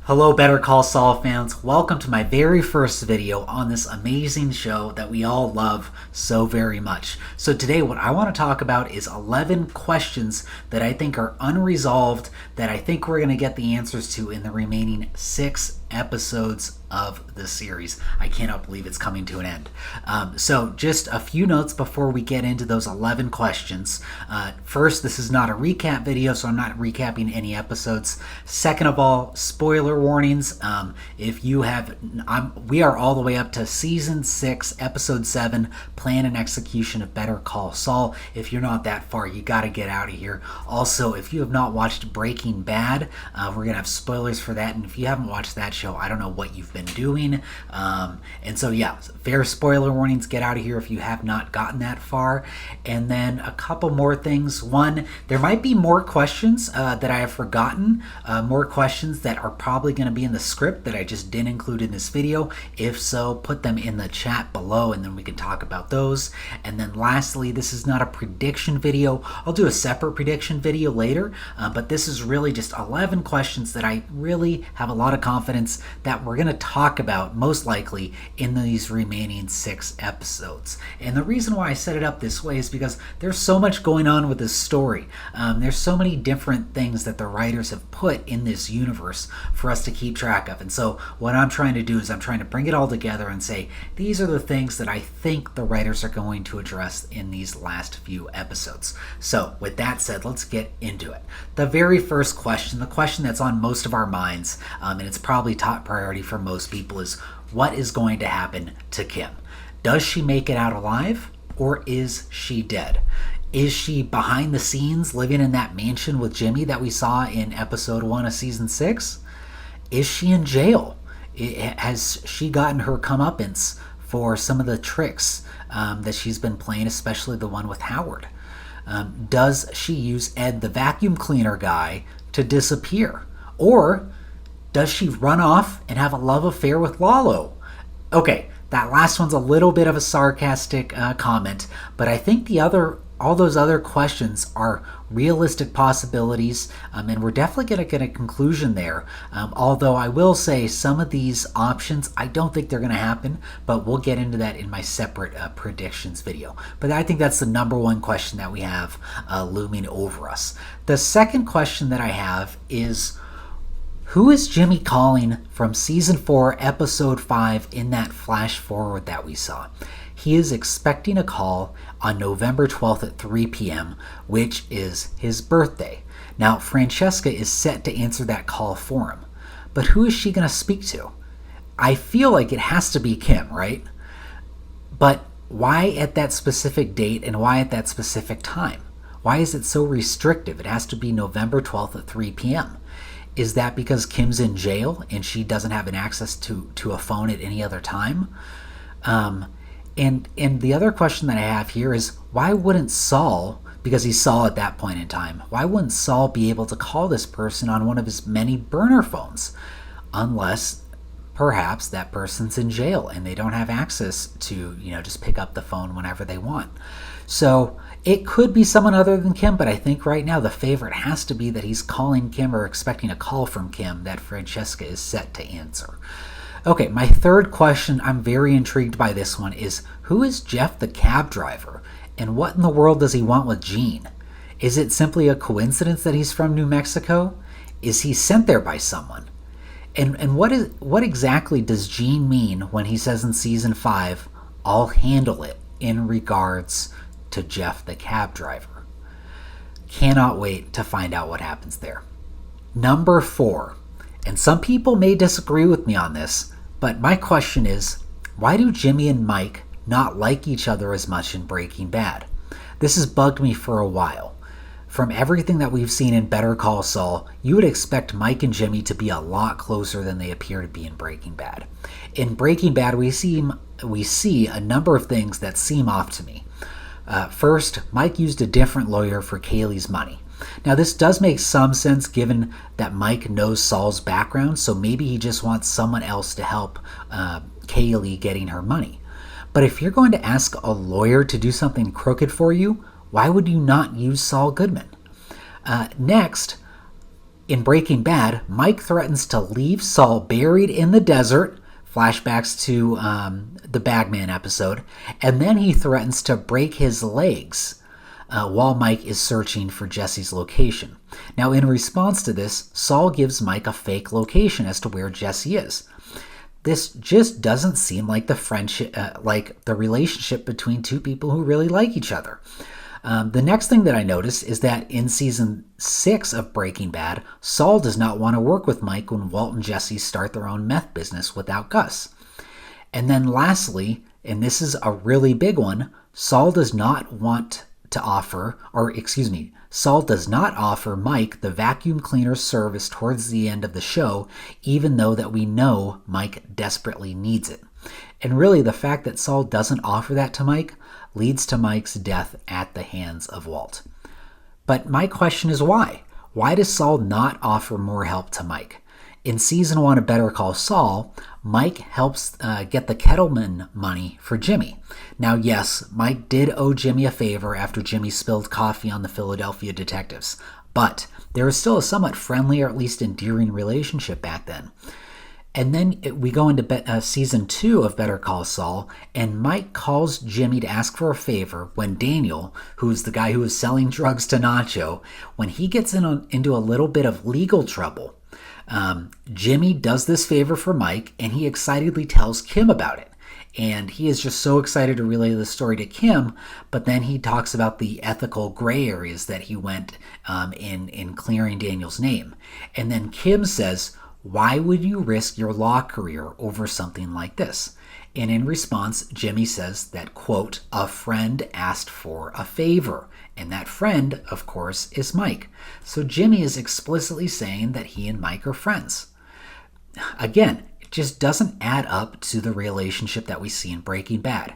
Hello, Better Call Saul fans. Welcome to my very first video on this amazing show that we all love so very much. So today what I want to talk about is 11 questions that I think are unresolved that I think we're going to get the answers to in the remaining 6 episodes of the series. I cannot believe it's coming to an end. So just a few notes before we get into those 11 questions. First, this is not a recap video, so I'm not recapping any episodes. Second of all, spoiler warnings. If you have, we are all the way up to season 6, episode 7, plan and execution of Better Call Saul. If you're not that far, you got to get out of here. Also, if you have not watched Breaking Bad, we're gonna have spoilers for that. And if you haven't watched that show, I don't know what you've been doing. And so yeah, fair spoiler warnings. Get out of here if you have not gotten that far. And then a couple more things. One, there might be more questions that I have forgotten, more questions that are probably going to be in the script that I just didn't include in this video. If so, put them in the chat below and then we can talk about those. And then lastly, this is not a prediction video. I'll do a separate prediction video later, but this is really just 11 questions that I really have a lot of confidence that we're going to talk about most likely in these remaining 6 episodes. And the reason why I set it up this way is because there's so much going on with this story. There's so many different things that the writers have put in this universe for us to keep track of. And so what I'm trying to do is I'm trying to bring it all together and say these are the things that I think the writers are going to address in these last few episodes. So with that said, let's get into it. The very first question, the question that's on most of our minds, and it's probably top priority for most people, is what is going to happen to Kim? Does she make it out alive, or is she dead? Is she behind the scenes living in that mansion with Jimmy that we saw in episode 1 of season 6? Is she in jail? Has she gotten her comeuppance for some of the tricks that she's been playing, especially the one with Howard? Does she use Ed, the vacuum cleaner guy, to disappear? Or does she run off and have a love affair with Lalo? Okay, that last one's a little bit of a sarcastic comment, but I think all those other questions are realistic possibilities, and we're definitely going to get a conclusion there. Although I will say some of these options, I don't think they're going to happen, but we'll get into that in my separate predictions video. But I think that's the number one question that we have looming over us. The second question that I have is, who is Jimmy calling from season 4, episode 5 in that flash forward that we saw? He is expecting a call on November 12th at 3 p.m., which is his birthday. Now, Francesca is set to answer that call for him. But who is she going to speak to? I feel like it has to be Kim, right? But why at that specific date and why at that specific time? Why is it so restrictive? It has to be November 12th at 3 p.m. Is that because Kim's in jail and she doesn't have an access to a phone at any other time? And the other question that I have here is, why wouldn't Saul, because he's Saul at that point in time, why wouldn't Saul be able to call this person on one of his many burner phones? Unless perhaps that person's in jail and they don't have access to, just pick up the phone whenever they want. So it could be someone other than Kim, but I think right now the favorite has to be that he's calling Kim or expecting a call from Kim that Francesca is set to answer. Okay, my third question, I'm very intrigued by this one, is who is Jeff the cab driver? And what in the world does he want with Gene? Is it simply a coincidence that he's from New Mexico? Is he sent there by someone? And what exactly does Gene mean when he says in season 5, I'll handle it, in regards to Jeff the cab driver? Cannot wait to find out what happens there. Number 4, and some people may disagree with me on this, but my question is, why do Jimmy and Mike not like each other as much in Breaking Bad? This has bugged me for a while. From everything that we've seen in Better Call Saul, you would expect Mike and Jimmy to be a lot closer than they appear to be in Breaking Bad. In Breaking Bad, we see a number of things that seem off to me. First, Mike used a different lawyer for Kaylee's money. Now, this does make some sense given that Mike knows Saul's background, so maybe he just wants someone else to help Kaylee getting her money. But if you're going to ask a lawyer to do something crooked for you, why would you not use Saul Goodman? Next, In Breaking Bad, Mike threatens to leave Saul buried in the desert, flashbacks to the Bagman episode, and then he threatens to break his legs while Mike is searching for Jesse's location. Now, in response to this, Saul gives Mike a fake location as to where Jesse is. This just doesn't seem like the friendship, like the relationship between two people who really like each other. The next thing that I noticed is that in season 6 of Breaking Bad, Saul does not want to work with Mike when Walt and Jesse start their own meth business without Gus. And then lastly, and this is a really big one, Saul does not offer Mike the vacuum cleaner service towards the end of the show, even though that we know Mike desperately needs it. And really, the fact that Saul doesn't offer that to Mike leads to Mike's death at the hands of Walt. But my question is why? Why does Saul not offer more help to Mike? In season 1 of Better Call Saul, Mike helps get the Kettleman money for Jimmy. Now, yes, Mike did owe Jimmy a favor after Jimmy spilled coffee on the Philadelphia detectives, but there was still a somewhat friendly or at least endearing relationship back then. And then we go into season 2 of Better Call Saul, and Mike calls Jimmy to ask for a favor when Daniel, who's the guy who was selling drugs to Nacho, when he gets into a little bit of legal trouble. Jimmy does this favor for Mike, and he excitedly tells Kim about it. And he is just so excited to relay the story to Kim, but then he talks about the ethical gray areas that he went in clearing Daniel's name. And then Kim says, "Why would you risk your law career over something like this?" And in response, Jimmy says that, quote, "a friend asked for a favor." And that friend, of course, is Mike. So Jimmy is explicitly saying that he and Mike are friends. Again, it just doesn't add up to the relationship that we see in Breaking Bad.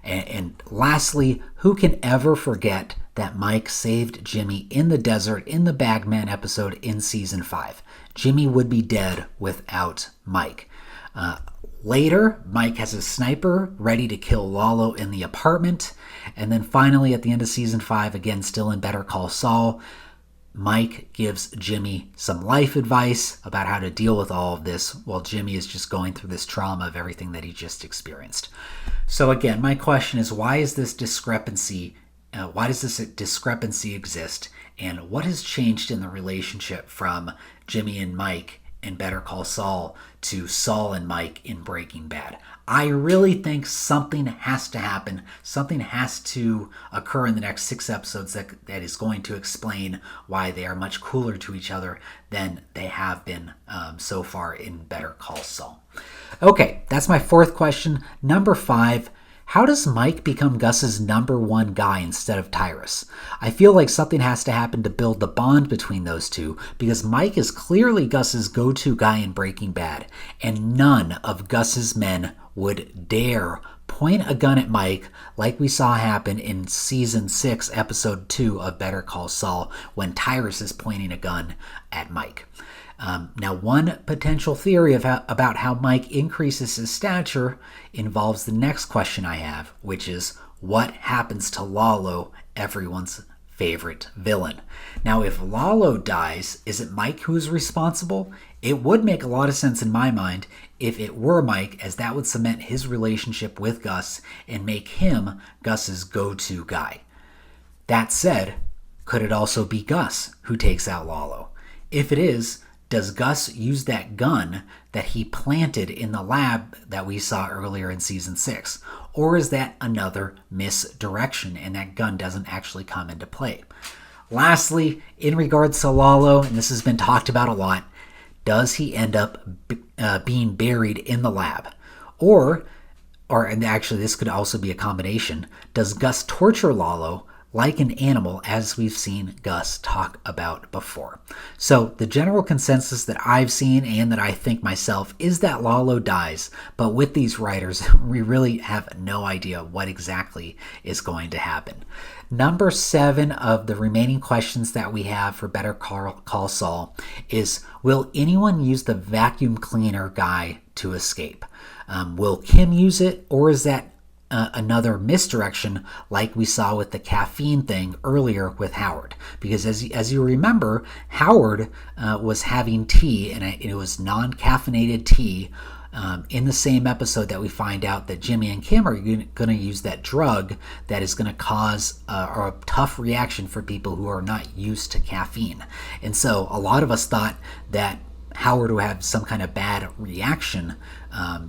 And lastly, who can ever forget that Mike saved Jimmy in the desert in the Bagman episode in season 5? Jimmy would be dead without Mike. Later, Mike has a sniper ready to kill Lalo in the apartment. And then finally, at the end of season 5, again, still in Better Call Saul, Mike gives Jimmy some life advice about how to deal with all of this while Jimmy is just going through this trauma of everything that he just experienced. So again, my question is, why does this discrepancy exist? And what has changed in the relationship from Jimmy and Mike in Better Call Saul to Saul and Mike in Breaking Bad? I really think something has to happen. Something has to occur in the next 6 episodes that is going to explain why they are much cooler to each other than they have been so far in Better Call Saul. Okay, that's my 4th question. Number 5. How does Mike become Gus's number 1 guy instead of Tyrus? I feel like something has to happen to build the bond between those two, because Mike is clearly Gus's go-to guy in Breaking Bad, and none of Gus's men would dare point a gun at Mike like we saw happen in season 6, episode 2 of Better Call Saul, when Tyrus is pointing a gun at Mike. Now, one potential theory about how Mike increases his stature involves the next question I have, which is, what happens to Lalo, everyone's favorite villain? Now, if Lalo dies, is it Mike who is responsible? It would make a lot of sense in my mind if it were Mike, as that would cement his relationship with Gus and make him Gus's go-to guy. That said, could it also be Gus who takes out Lalo? If it is, does Gus use that gun that he planted in the lab that we saw earlier in season 6? Or is that another misdirection and that gun doesn't actually come into play? Lastly, in regards to Lalo, and this has been talked about a lot, does he end up being buried in the lab? And actually this could also be a combination, does Gus torture Lalo like an animal, as we've seen Gus talk about before? So the general consensus that I've seen and that I think myself is that Lalo dies, but with these writers, we really have no idea what exactly is going to happen. Number 7 of the remaining questions that we have for Better Call Saul is, will anyone use the vacuum cleaner guy to escape? Will Kim use it, or is that another misdirection like we saw with the caffeine thing earlier with Howard? Because as you remember, Howard was having tea, and it was non-caffeinated tea, in the same episode that we find out that Jimmy and Kim are going to use that drug that is going to cause a tough reaction for people who are not used to caffeine. And so a lot of us thought that Howard would have some kind of bad reaction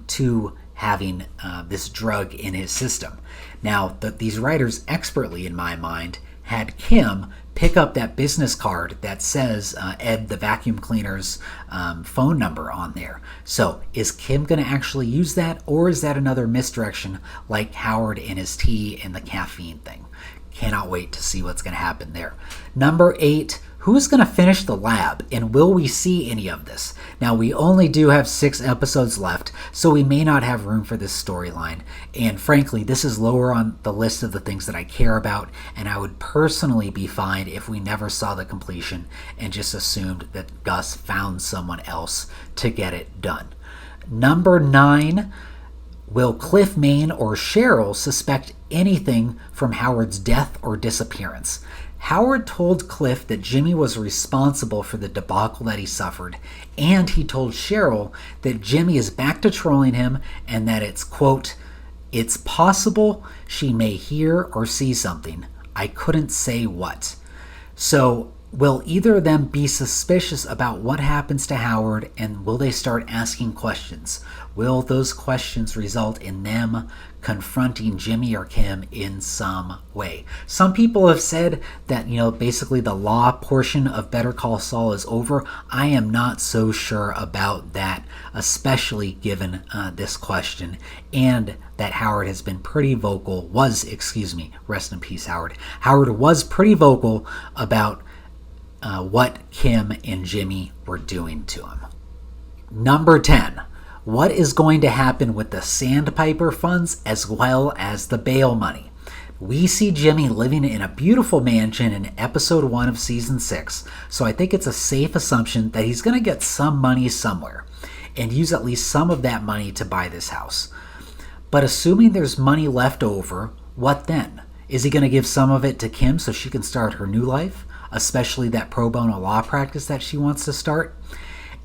to having this drug in his system. Now, these writers expertly, in my mind, had Kim pick up that business card that says Ed the vacuum cleaner's phone number on there. So is Kim going to actually use that, or is that another misdirection like Howard and his tea and the caffeine thing? Cannot wait to see what's going to happen there. Number 8, who's going to finish the lab, and will we see any of this? Now, we only do have 6 episodes left, so we may not have room for this storyline. And frankly, this is lower on the list of the things that I care about, and I would personally be fine if we never saw the completion and just assumed that Gus found someone else to get it done. Number 9, will Cliff, Maine, or Cheryl suspect anything from Howard's death or disappearance? Howard told Cliff that Jimmy was responsible for the debacle that he suffered, and he told Cheryl that Jimmy is back to trolling him and that it's, quote, "It's possible she may hear or see something. I couldn't say what." So will either of them be suspicious about what happens to Howard, and will they start asking questions? Will those questions result in them confronting Jimmy or Kim in some way? Some people have said that, basically the law portion of Better Call Saul is over. I am not so sure about that, especially given this question, and that Howard has been pretty vocal, rest in peace, Howard. Howard was pretty vocal about what Kim and Jimmy were doing to him. Number 10, what is going to happen with the sandpiper funds as well as the bail money? We see Jimmy living in a beautiful mansion in episode 1 of season 6, so I think it's a safe assumption that he's going to get some money somewhere and use at least some of that money to buy this house. But assuming there's money left over, what then? Is he going to give some of it to Kim so she can start her new life, especially that pro bono law practice that she wants to start?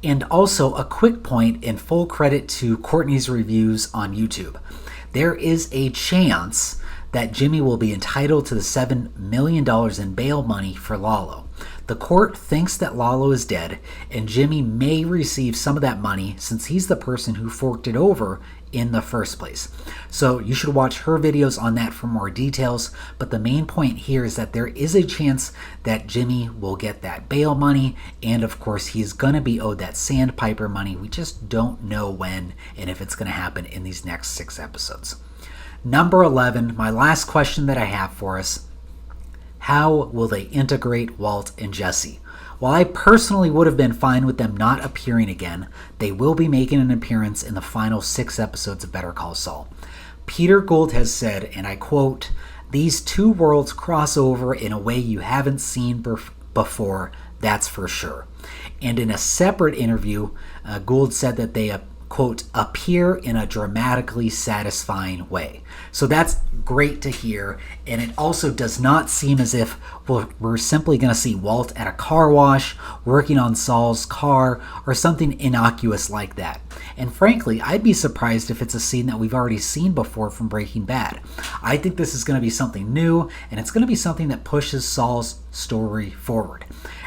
And also, a quick point and full credit to Courtney's reviews on YouTube. There is a chance that Jimmy will be entitled to the $7 million in bail money for Lalo. The court thinks that Lalo is dead, and Jimmy may receive some of that money since he's the person who forked it over in the first place. So you should watch her videos on that for more details, but the main point here is that there is a chance that Jimmy will get that bail money, and of course he's going to be owed that sandpiper money. We just don't know when and if it's going to happen in these next 6 episodes. Number 11, my last question that I have for us: how will they integrate Walt and Jesse? While I personally would have been fine with them not appearing again, they will be making an appearance in the final 6 episodes of Better Call Saul. Peter Gould has said, and I quote, "These 2 worlds cross over in a way you haven't seen before, that's for sure." And in a separate interview, Gould said that they quote, "appear in a dramatically satisfying way." So that's great to hear, and it also does not seem as if we're simply going to see Walt at a car wash working on Saul's car or something innocuous like that. And frankly, I'd be surprised if it's a scene that we've already seen before from Breaking Bad. I think this is going to be something new, and it's going to be something that pushes Saul's story forward.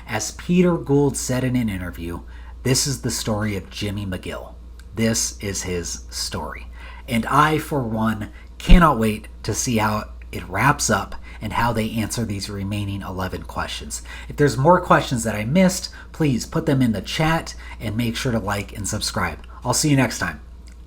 As Peter Gould said in an interview, this is the story of Jimmy McGill. This is his story. And I, for one, cannot wait to see how it wraps up and how they answer these remaining 11 questions. If there's more questions that I missed, please put them in the chat and make sure to like and subscribe. I'll see you next time.